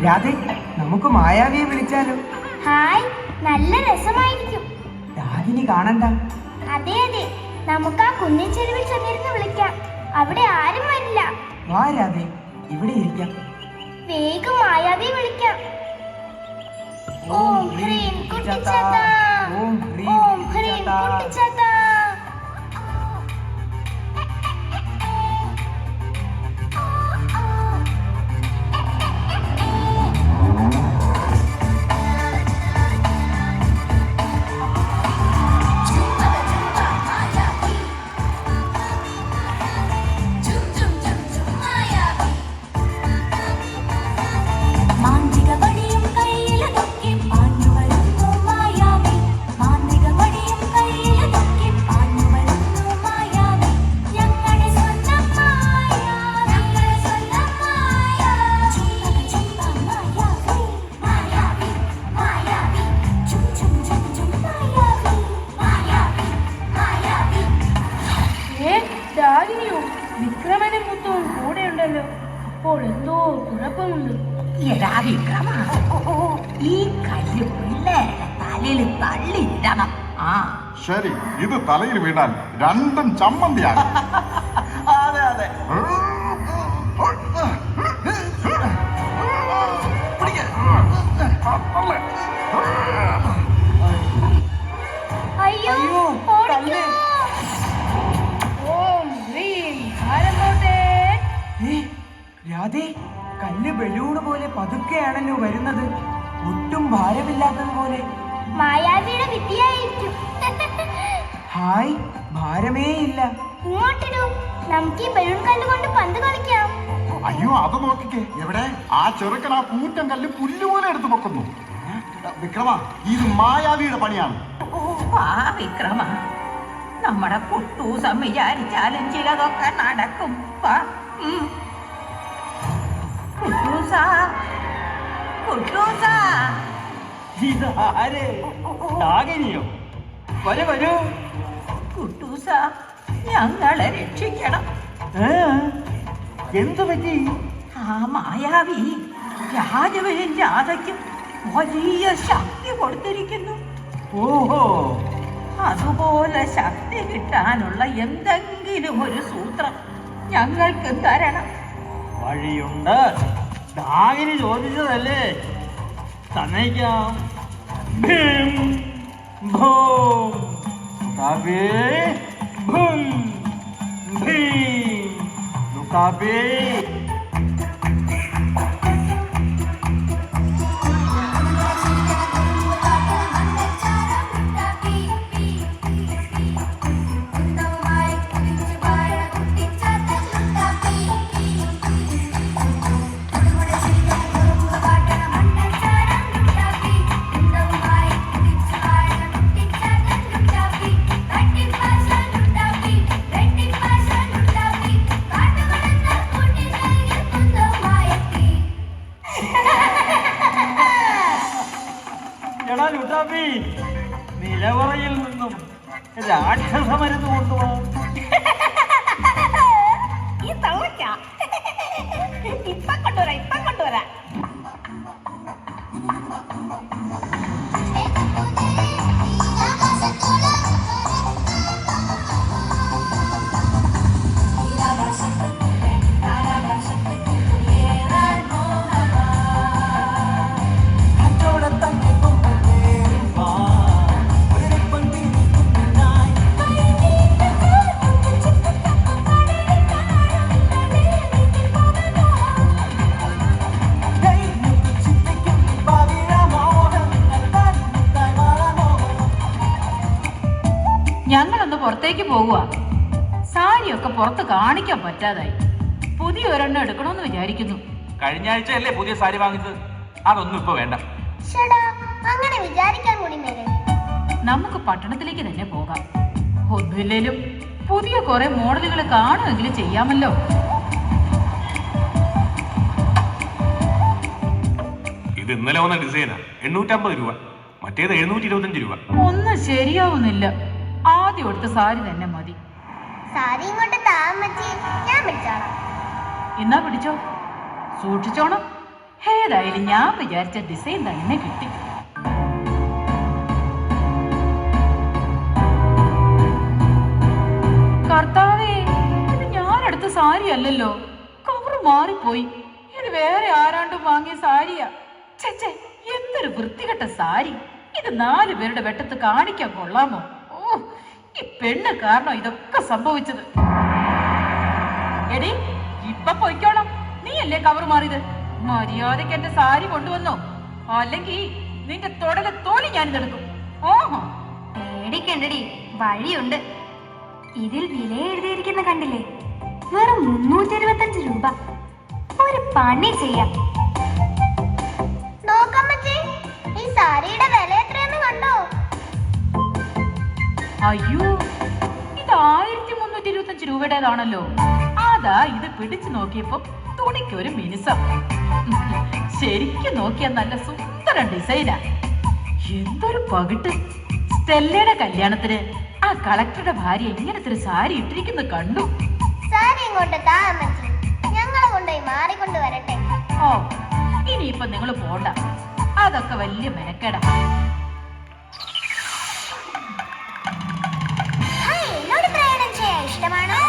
രാധേ, നമുക്ക് മായാവിയെ വിളിച്ചാലോ? ഹായ്, നല്ല രസമായിരിക്കും. രാധിനി കാണണ്ട. അതെ അതെ, നമുക്ക് ആ കുന്നിൻ ചെരുവിൽ ചെന്നിരുന്ന് വിളിക്കാം. അവിടെ ആരും വരില്ല. വാ രാധേ, ഇവിടെ ഇരിക്കാം. വേഗം മായാവിയെ വിളിക്കാം. ഓം ഹ്രീം കുട്ടിച്ചാത്ത, ഓം ഹ്രീം കുട്ടിച്ചാത്ത. വിക്രമനും മുത്തും കൂടെ ഉണ്ടല്ലോ. അപ്പോൾ എന്തോ കുഴപ്പമുണ്ട്. വിക്രമ, ഈ കല്ല് പിള്ളേരുടെ തലയിൽ തള്ളിയിടണം. ശരി, ഇത് തലയിൽ വീണാൽ രണ്ടും ചമ്മന്തിയാണ്. അതെ അതെ. അയ്യോ, ഓം ഹ്രീം ആരംഭോട്ടെ. രാധേ, കല്ല് ബലൂണ് പോലെ പതുക്കെയാണല്ലോ വരുന്നത്. ഒട്ടും ഭാരമില്ലാത്തതുപോലെ. മായാവിയുടെ വിദ്യയായിരിക്കും. ഹായ്, ഭാരമേ ഇല്ല. ഇങ്ങോട്ടിടൂ, നമുക്ക് ഈ ബലൂൺ കല്ലുകൊണ്ട് പന്ത് കളിക്കാം. അയ്യോ, അത് നോക്കിക്കേ. എവിടെ ആ ചെറുക്കൻ ആ കൂറ്റൻ കല്ല് പുല്ലുപോലെ എടുത്തു പൊക്കുന്നു. വിക്രമ, ഇത് മായാവിയുടെ പണിയാണ്. വിക്രമ, നമ്മുടെ കുട്ടൂസം വിചാരിച്ചാലും ചിലതൊക്കെ നടക്കും. കുട്ടൂസ, ഞങ്ങളെ രക്ഷിക്കണം. എന്തു പറ്റി? ആ മായാവി രാജവനും രാധയ്ക്കും വലിയ ശക്തി കൊടുത്തിരിക്കുന്നു. ഓഹോ, അതുപോലെ ശക്തി കിട്ടാനുള്ള എന്തെങ്കിലും ഒരു സൂത്രം ഞങ്ങൾക്ക് തരണം. വഴിയുണ്ട്. ദാഹിനി ചോദിച്ചതല്ലേ, തന്നേക്കാം. ഭീം ഭൂം ലുക്കാബി, ഭൂം ഭീം ലുക്കാബി. എടാ ലുട്ടാപ്പി, നിലവറയിൽ നിന്നും രാക്ഷസമരുന്ന് കൊണ്ടുപോ. ഇപ്പൊ കൊണ്ടുവരാ. ഞങ്ങളൊന്ന് പുറത്തേക്ക് പോകുക. സാരിയൊക്കെ പുറത്ത് കാണിക്കാൻ പറ്റാതായി. പുതിയ ഒരെണ്ണം എടുക്കണമെന്ന് വിചാരിക്കുന്നു. കഴിഞ്ഞ ആഴ്ചയല്ലേ പുതിയ സാരി വാങ്ങിയത്? അതൊന്നും ഇപ്പൊ വേണ്ട. അങ്ങനെ വിചാരിക്കാൻ കൂടി മേലെ. നമുക്ക് പട്ടണത്തിലേക്ക് തന്നെ പോകാം. ഒന്നുമില്ലേലും പുതിയ കുറെ മോഡലുകൾ കാണുമെങ്കിലും ചെയ്യാമല്ലോ. ഇത് ഇന്നലെ വന്ന ഡിസൈനാ. 850 രൂപ, മറ്റേത് 725 രൂപ. ഒന്നും ശരിയാവുന്നില്ല. ആദ്യം എടുത്ത സാരി തന്നെ മതി. സാരി ഇങ്ങോട്ട് താമസിച്ച് ഞാൻ പിടിച്ചോളാം. എന്നാ പിടിച്ചോ, സൂക്ഷിച്ചോണം. ഏതായാലും ഞാൻ വിചാരിച്ച ഡിസൈൻ തന്നെ കിട്ടി. കർത്താവേ, ഇത് ഞാനെടുത്ത സാരി അല്ലല്ലോ, കവറ് മാറിപ്പോയി. ഇത് വേറെ ആരാണ്ടും വാങ്ങിയ സാരിയാ. ചേച്ചേ, എന്തൊരു വൃത്തികെട്ട സാരി. ഇത് 4 പേരുടെ വെട്ടത്ത് കാണിക്കാൻ കൊള്ളാമോ? ഓ, ഈ പെണ്ണ് കാരണം ഇതൊക്കെ സംഭവിച്ചത്. എടി, ഇപ്പൊ പൊയ്ക്കോണം. നീയല്ലേ കവർ മാറിയത്? മര്യാദയ്ക്ക് എന്റെ സാരി കൊണ്ടുവന്നോ, അല്ലെങ്കിൽ നിന്റെ തൊടലെ തോലി ഞാൻ ഇതെടുക്കും. ഓഹോ, പേടിക്കണ്ടടി, വഴിയുണ്ട്. ഇതിൽ വില എഴുതിയിരിക്കുന്ന കണ്ടില്ലേ? വെറും 325 രൂപ. ഒരു പണി ചെയ്യാം. ഈ സാരിയുടെ വില എത്രയെന്ന് കണ്ടോ? അയ്യോ, ഇത് 1325 രൂപയുടേതാണല്ലോ. അതാ ഇത് പിടിച്ചു നോക്കിയപ്പോ തുണിക്കൊരു മിനുസം. ശരിക്കും നോക്കിയാ നല്ല സുന്ദര ഡിസൈനാ. എന്തൊരു പകിട്ട്. സ്റ്റെല്ലയുടെ കല്യാണത്തിന് ആ കളക്ടറുടെ ഭാര്യ ഇങ്ങനത്തെ ഒരു സാരി ഇട്ടിരിക്കുന്നത് കണ്ടു. സാരി ഇങ്ങോട്ട് താ അമ്മച്ചി, ഞങ്ങളെ കൊണ്ടുപോയി മാറിക്കൊണ്ട് വരട്ടെ. ഓ, ഇനിയിപ്പൊ നിങ്ങൾ പോണ്ട, അതൊക്കെ വലിയ മെനക്കേടാ. എന്നോട് പ്രയാണം ചെയ്യാൻ ഇഷ്ടമാണോ?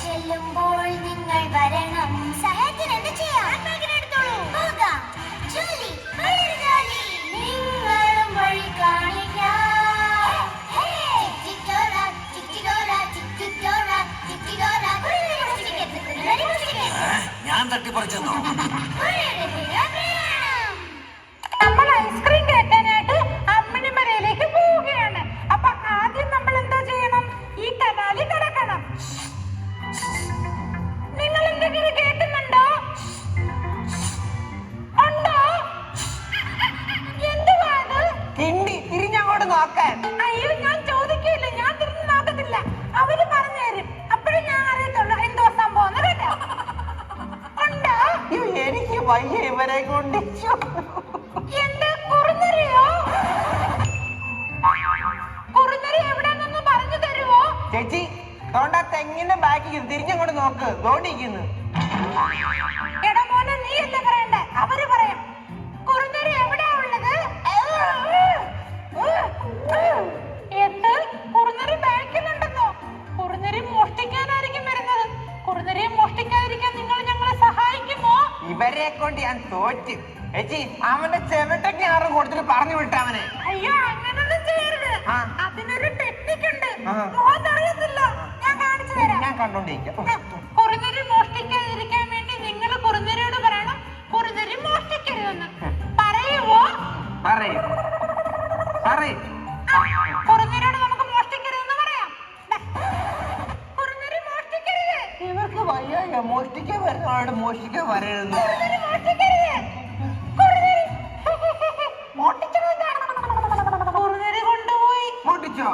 ചെല്ലുമ്പോൾ നിങ്ങൾ വരണം. സഹായത്തിന് എന്ത് ചെയ്യാം? പോകാം. ജോലി, നിങ്ങളും വഴി കാണിക്കാം. ഞാൻ തട്ടിപ്പറിച്ചെന്നോ? നമ്മൾ ഐസ്ക്രീം കേൾക്കാനായിട്ട് അമ്മിണിമലയിലേക്ക് പോവുകയാണ്. അപ്പൊ ആദ്യം നമ്മൾ എന്താ ചെയ്യണം? ഈ കനാലിൽ കിടക്കണം. നിങ്ങൾ എന്തെങ്കിലും കേൾക്കുന്നുണ്ടോ? ഉണ്ടോ? എന്തുവാ അത്? തിരിഞ്ഞങ്ങോട്ട് നോക്കാൻ. അയ്യോ, ഞാൻ ചോദിക്കില്ല, ഞാൻ തിരിഞ്ഞു നോക്കത്തില്ല. അവര് പറഞ്ഞു തരും, അപ്പോഴും ഞാൻ അറിയത്തുള്ളൂ എന്തോ സംഭവം കേട്ടോ. ഉണ്ടോ? എനിക്ക് വയ്യ ഇവരെ കൊണ്ട്. എന്ത് കുറുനരിയോ? കുറുനരി എവിടെന്നൊന്ന് പറഞ്ഞു തരുവോ? ചേച്ചി, തോണ്ട തെങ്ങിന്റെ ബാക്കിൽ തിരിഞ്ഞങ്ങോട്ട് നോക്ക്, തോണ്ടിരിക്കുന്നു. എടാ മോനെ, നീ എന്താ പറയണ്ടേ? അവര് പറയും. കുറുനരി എവിടെയാ ഉള്ളത്? എന്ത്? കുറുനരി ബാക്കിലുണ്ടെന്നോ? കുറുനരി മോഷ്ടിക്കാനായിരിക്കും വരുന്നത്. കുറുനരിയെ മോഷ്ടിക്കാതിരിക്കാൻ നിങ്ങൾ ഞങ്ങളെ സഹായിക്കുമോ? ഇവരെ കൊണ്ട് ഞാൻ തോറ്റ്. ചേച്ചി, അവന്റെ ചെവിട്ടൊക്കെ ആരും കൊടുത്തിട്ട് പറഞ്ഞു വിട്ട അവനെ. അയ്യോ, അങ്ങനൊന്നും ചെയ്യരുത്. ആ. അതിനൊരു ടെക്നിക് ഉണ്ട്. ആ. അറിയത്തില്ല, ഞാൻ കാണിച്ചു തരാം. ഞാൻ കണ്ടോണ്ടിരിക്കാം. കുറുനരി മോഷ്ടിക്കാതിരിക്കാൻ വേണ്ടി നിങ്ങൾ കുറുനരിയോട് പറയണം, കുറുനരി മോഷ്ടിക്കരുതെന്ന്. പറയുവോ? പറയും. കുറുനരിയോട് നമുക്ക് മോഷ്ടിക്കരുതെന്ന് പറയാം. ദാ, കുറുനരി മോഷ്ടിക്കരുത്. ഇവർക്ക് വയ്യ, മോഷ്ടിക്കാൻ വരുന്നവരോട് മോഷ്ടിക്കാൻ വരരുത്. കുറുനരി മോഷ്ടിക്കരുത്. കുറുനരി കുറുനരി കൊണ്ടുപോയി. മോട്ടിച്ചോ?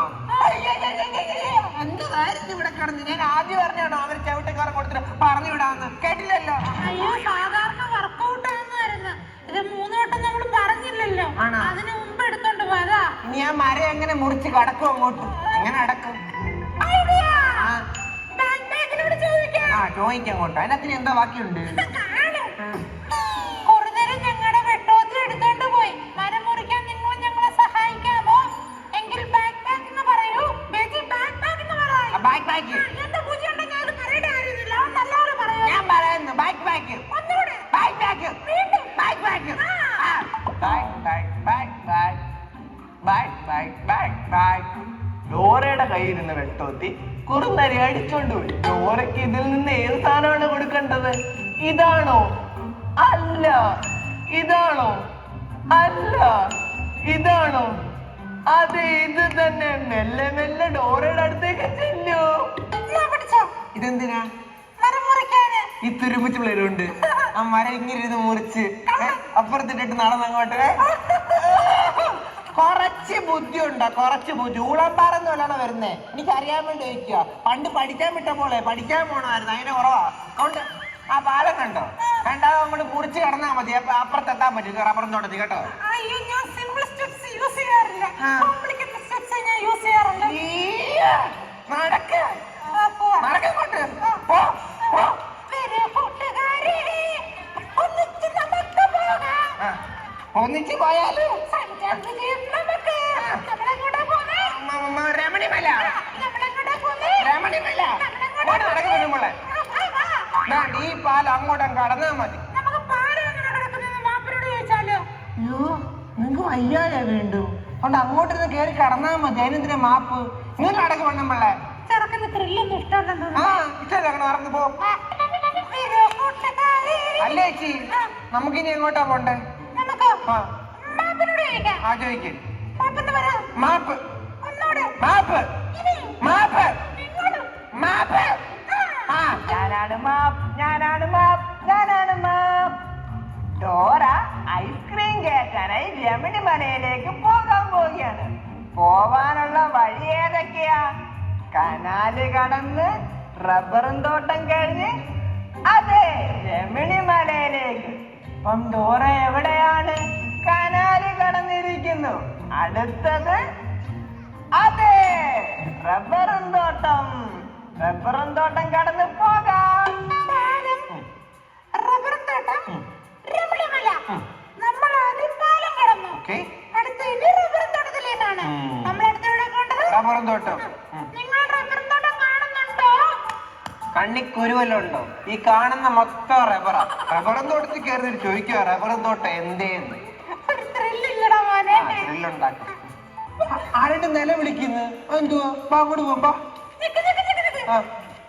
എന്തായിരുന്നു ഇവിടെ കിടന്ന്? ഞാൻ ആദ്യം പറഞ്ഞാണോ അവർ ചവിട്ടക്കാരെ കൊടുത്തിട്ട് പറഞ്ഞു വിടാന്ന്? കേട്ടില്ലല്ലോ. അയ്യോ, സാധാരണ വർക്കൗട്ട് ആണെന്നായിരുന്നു. ഇത് 3 വട്ടം നമ്മൾ പറഞ്ഞില്ലല്ലോ. ആണോ? അതിന് മുമ്പ് എടുത്തോണ്ട് പോയതാ. ഇനി ഞാൻ മരം എങ്ങനെ മുറിച്ച് കടക്കും അങ്ങോട്ട്? എങ്ങനെ അടക്കും? ഐഡിയ. ബാങ്കിനോട് ചോദിക്കാം. ചോദിക്കാം അങ്ങോട്ട്. അതിനകത്തിന് എന്താ ബാക്കിയുണ്ട്? കുറുനരി ഞങ്ങളുടെ വെട്ടോത്തിൽ എടുത്തോണ്ട് പോയി. മരം മുറിക്കാൻ നിങ്ങൾ ഞങ്ങളെ സഹായിക്കാമോ? എങ്കിൽ ബാക്ക് എന്ന് പറയൂ. ബേജി, ബാക്ക് എന്ന് പറയൂ. ബാക്ക്. എന്താ പൂജ ഉണ്ടെങ്കിൽ അത് പറയേണ്ട കാര്യമില്ല. നല്ലവരെ പറയൂ. ഞാൻ പറയുന്നു ബാക്ക്. ഒന്നുകൂടെ. ബാക്ക്. വീണ്ടും. ബാക്ക്. ഡോറയുടെ കയ്യിരുന്ന വെട്ടോത്തി കുറുനരി അടിച്ചോണ്ട് പോയി. ഡോറയ്ക്ക് ഇതിൽ നിന്ന് ഏത് സാധനമാണ് കൊടുക്കേണ്ടത്? ഇതാണോ? അല്ല. ഇതാണോ? അല്ല. ഇതാണോ? അതെ, ഇത് തന്നെ. മെല്ലെ മെല്ലെ ഡോറയുടെ അടുത്തേക്ക് ചെല്ലു. ഇതെന്തിനാ? മരം മുറിക്കാന്. ഈ തുരുമ്പിച്ച് പിള്ളേരുണ്ട്. ആ മരം ഇങ്ങനെ ഇരുന്ന് മുറിച്ച് അപ്പുറത്തിട്ടിട്ട് നടന്നങ്ങോട്ട്. കുറച്ച് ബുദ്ധി ഉണ്ടോ? കുറച്ച് ബുദ്ധി. ഊളംപാറന്ന് വല്ലാണ് വരുന്നേ. എനിക്ക് അറിയാൻ വേണ്ടി ചോദിക്കുക. പണ്ട് പഠിക്കാൻ വിട്ട പോലെ പഠിക്കാൻ പോണായിരുന്നു, അതിന്റെ കുറവാ. അതുകൊണ്ട് ആ പാലം കണ്ടോ? രണ്ടാമത് അങ്ങോട്ട് മുറിച്ച് കടന്നാ മതി. അപ്പൊ അപ്പുറത്തെത്താൻ പറ്റും റബ്ബറും തോട്ടത്തിൽ കേട്ടോ. അയ്യോ, ഞാൻ സിമ്പിൾ സ്റ്റെപ്സ് യൂസ് ചെയ്യാറില്ല. കോംപ്ലിക്കേറ്റഡ് സ്റ്റെപ്സ് ഞാൻ യൂസ് ചെയ്യാറുണ്ട്. നടക്ക് നടക്കങ്ങോട്ട് പോ. വരൂ കൂട്ടുകാരെ, ഒന്നിച്ച് നമുക്ക് പോകാം. ഒന്നിച്ച് പോയാല് സഞ്ചാരം ചെയ്യാം നമുക്ക്. നമ്മളെങ്ങോട്ടാ പോകുന്നത്? രമണിമല. നമ്മളെങ്ങോട്ടാ പോകുന്നത്? രമണിമല. നടക്കുന്നു മോളെ. ഈ പാലം അങ്ങോട്ടും കടന്നാ മതി. നമുക്ക് പാലം എങ്ങനെ കിടക്കുന്നത് മാപ്പിനോട് ചോദിച്ചാലോ? അയ്യോ, നിങ്ങക്ക് വയ്യാലേ വീണ്ടും. അതുകൊണ്ട് അങ്ങോട്ടിരുന്ന് കയറി കടന്നാ മതി. അതിനെന്തിനാ മാപ്പ്? നിങ്ങൾ നടക്ക് വേണം പിള്ളേ. ചെറുക്കുന്ന ത്രില്ലൊന്നും ഇഷ്ടമല്ലെന്ന്. ആ ഇഷ്ടമല്ല, നടന്നു പോ. അല്ലേ ചേച്ചി, നമുക്കിനി എങ്ങോട്ടാ പോണ്ടേ? നമുക്ക് ആ മാപ്പിനോട് ചോദിക്കാം. ആ ചോദിക്കും. മാപ്പെന്ന് പറ. മാപ്പ് ഒന്നോട്. മാപ്പ് ഇനിയും. മാപ്പ് ഇങ്ങോട്ടും. മാപ്പ്. ആ ഞാനാണ് മാപ്പ്, ഞാനാണ് മാപ്പ്, ഞാനാണ് മാപ്പ്. ഡോറ ഐസ്ക്രീം കേൾക്കാനായി രമണി മലയിലേക്ക് പോകാൻ പോവുകയാണ്. പോവാനുള്ള വഴി ഏതൊക്കെയാ? കനാല് കടന്ന് റബ്ബറും തോട്ടം കഴിഞ്ഞ് അതെ രമണി മലയിലേക്ക്. അപ്പം ഡോറ എവിടെയാണ്? കനാല് കടന്നിരിക്കുന്നു. അടുത്തത് അതെ റബ്ബറും തോട്ടം. റബ്ബറും തോട്ടം കടന്ന് പോകാം. റബ്ബറും തോട്ടം, രമണിമല. നമ്മൾ ആദ്യം പാലം കടന്നു. അടുത്ത ഇനി റബ്ബറും തോട്ടത്തിലേക്കാണ്. നമ്മൾ അടുത്തെവിടെ കൊണ്ടത്? റബ്ബറും തോട്ടം. നിങ്ങൾ റബ്ബറും തോട്ടം കാണുന്നുണ്ടോ? കണ്ണിക്കുരുവല്ലോ ഉണ്ടോ? ഈ കാണുന്ന മൊത്തം റബ്ബറാ. റബ്ബറും തോട്ടത്തിൽ കയറി ചോദിക്കുക റബ്ബറും തോട്ടം എന്തേന്ന്. ഒരു ത്രില്ലില്ലടാ മോനെ. ത്രില്ലുണ്ടാക്കും. ആരുടെ നില വിളിക്കുന്നു? എന്തുവാ? അങ്ങോട്ട് പോകുമ്പോ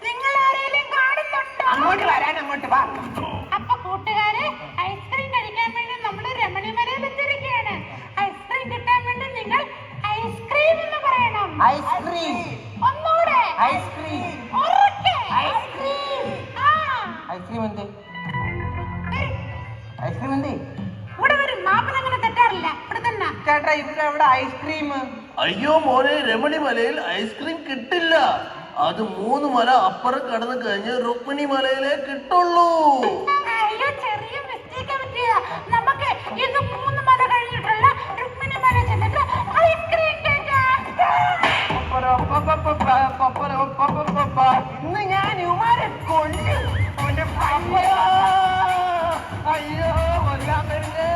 നിങ്ങൾ ആരെങ്കിലും കാണുന്നുണ്ടോ? അങ്ങോട്ട് വരാൻ അങ്ങോട്ട് വാ. അപ്പൊ കൂട്ടുകാരെ, ഐസ്ക്രീം കഴിക്കാൻ വേണ്ടി നമ്മൾ രമണിമലയിൽ എത്തിയിരിക്കുകയാണ്. ഐസ്ക്രീം കിട്ടാൻ വേണ്ടി നിങ്ങൾ ഐസ്ക്രീം എന്ന് പറയണം. ഐസ്ക്രീം. ഒന്നുകൂടെ. ഐസ്ക്രീം. ഉറക്കെ. ഐസ്ക്രീം. ആ. ഐസ്ക്രീം എന്ത്? ഐസ്ക്രീം എന്ത്? ഇവിടെ വരും. മാപ്പിന് അങ്ങനെ തെറ്റാറില്ല. ഇവിടെ തന്നെ. ചേട്ടാ ഇവിടെ എവിടെ ഐസ്ക്രീം? അയ്യോ മോനെ, രമണി മലയിൽ ഐസ്ക്രീം കിട്ടില്ല. അത് 3 മല അപ്പുറം കടന്നു കഴിഞ്ഞ് രുക്മിണി മലയിലേ കിട്ടുള്ളൂ. അയ്യോ, ചെറിയ മിസ്റ്റേക്ക് പറ്റിയ. നമുക്ക് ഇത് 3 മല കഴിഞ്ഞിട്ടുള്ള രുക്മിണി മല ചെന്നിട്ട് ഐസ്ക്രീം കഴിക്കാം. ഇന്ന് ഞാൻ ഇവരെ കൊല്ലും. അയ്യോ കൊല്ലാൻ വരുന്നേ.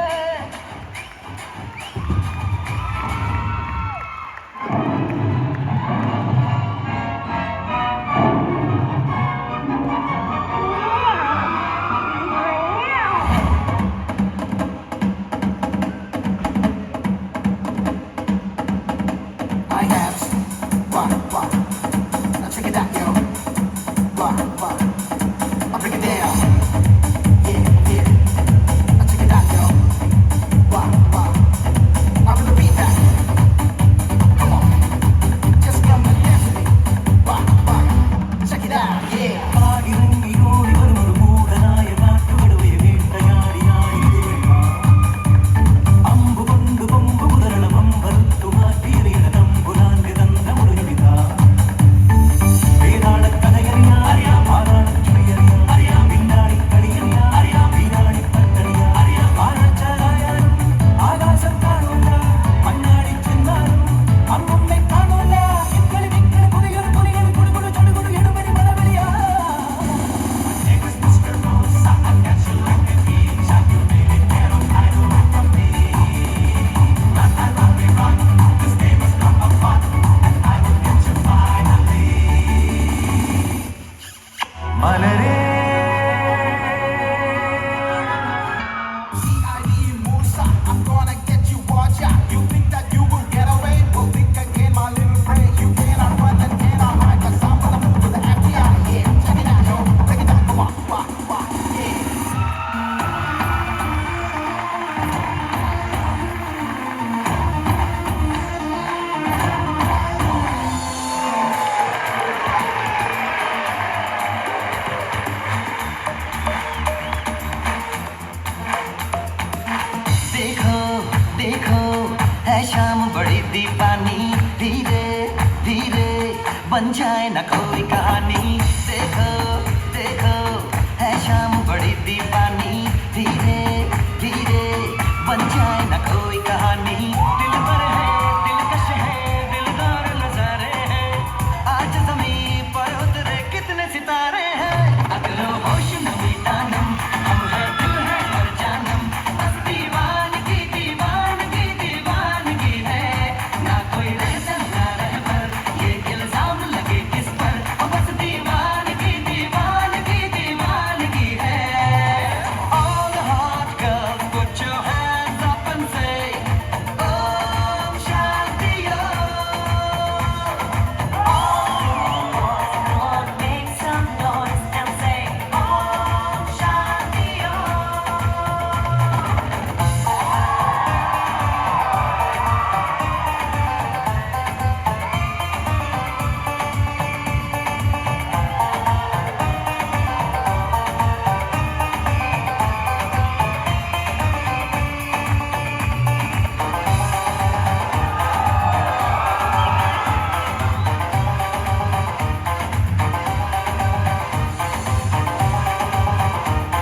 बन जाए ना कोई कहानी देखो